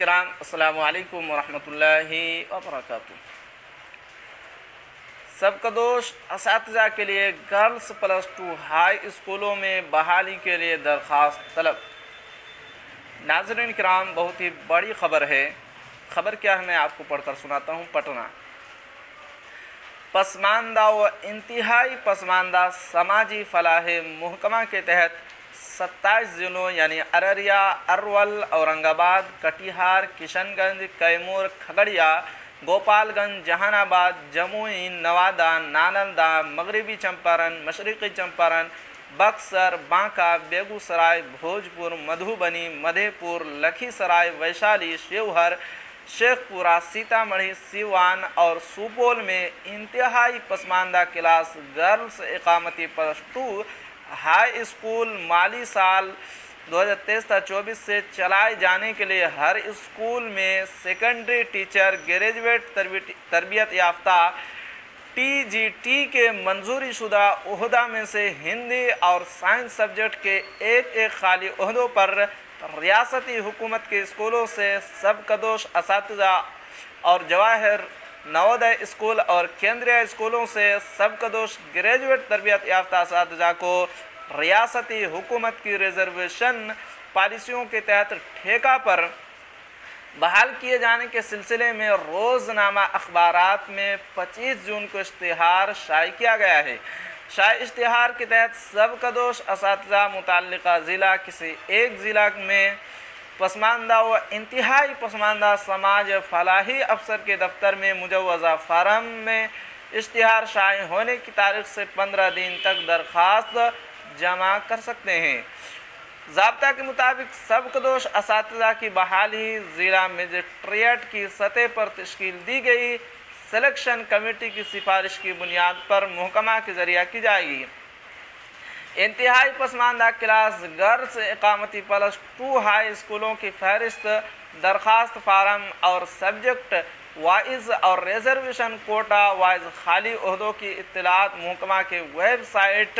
کرام السلام علیکم ورحمۃ اللہ وبرکاتہ۔ سبکدوش اساتذہ کے لیے گرلز +2 ہائی اسکولوں میں بحالی کے لیے درخواست طلب۔ ناظرین کرام، بہت ہی بڑی خبر ہے۔ خبر کیا ہے میں آپ کو پڑھ کر سناتا ہوں۔ پٹنہ پسماندہ و انتہائی پسماندہ سماجی فلاح محکمہ کے تحت 27 ضلعوں یعنی ارریہ، ارول، اورنگ آباد، کٹیہار، کشن گنج، کیمور، کھگڑیا، گوپال گنج، جہان آباد، جموئی، نوادہ، نالندہ، مغربی چمپارن، مشرقی چمپارن، بکسر، بانکا، بیگو سرائے، بھوجپور، مدھوبنی، مدھے پور، لکھی سرائے، ویشالی، شیوہر، شیخ پورہ، سیتا مڑھی، سیوان اور سپول میں انتہائی پسماندہ کلاس گرلز اقامتی +2 ہائی اسکول مالی سال 2023-24 سے چلائے جانے کے لیے ہر اسکول میں سیکنڈری ٹیچر، گریجویٹ تربیت یافتہ TGT کے منظوری شدہ عہدہ میں سے ہندی اور سائنس سبجیکٹ کے ایک خالی عہدوں پر ریاستی حکومت کے اسکولوں سے سبکدوش اساتذہ اور جواہر نوودے اسکول اور کیندریہ اسکولوں سے سبکدوش گریجویٹ تربیت یافتہ اساتذہ کو ریاستی حکومت کی ریزرویشن پالیسیوں کے تحت ٹھیکہ پر بحال کیے جانے کے سلسلے میں روزنامہ اخبارات میں 25 جون کو اشتہار شائع کیا گیا ہے۔ شائع اشتہار کے تحت سبکدوش اساتذہ متعلقہ ضلع کسی ایک ضلع میں پسماندہ و انتہائی پسماندہ سماج فلاحی افسر کے دفتر میں مجوزہ فارم میں اشتہار شائع ہونے کی تاریخ سے 15 دن تک درخواست جمع کر سکتے ہیں۔ ضابطہ کے مطابق سبکدوش اساتذہ کی بحالی ضلع مجسٹریٹ کی سطح پر تشکیل دی گئی سلیکشن کمیٹی کی سفارش کی بنیاد پر محکمہ کے ذریعہ کی جائے گی۔ انتہائی پسماندہ کلاس گرلز اقامتی +2 ہائی اسکولوں کی فہرست درخواست فارم اور سبجیکٹ وائز اور ریزرویشن کوٹا وائز خالی عہدوں کی اطلاعات محکمہ کے ویب سائٹ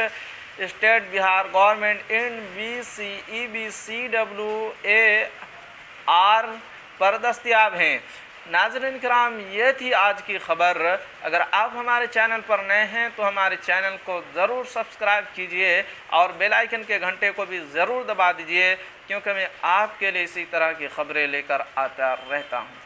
اسٹیٹ بہار گورنمنٹ NBCEBCWAR پر دستیاب ہیں۔ ناظرین کرام، یہ تھی آج کی خبر۔ اگر آپ ہمارے چینل پر نئے ہیں تو ہمارے چینل کو ضرور سبسکرائب کیجئے اور بیل آئیکن کے گھنٹے کو بھی ضرور دبا دیجئے، کیونکہ میں آپ کے لیے اسی طرح کی خبریں لے کر آتا رہتا ہوں۔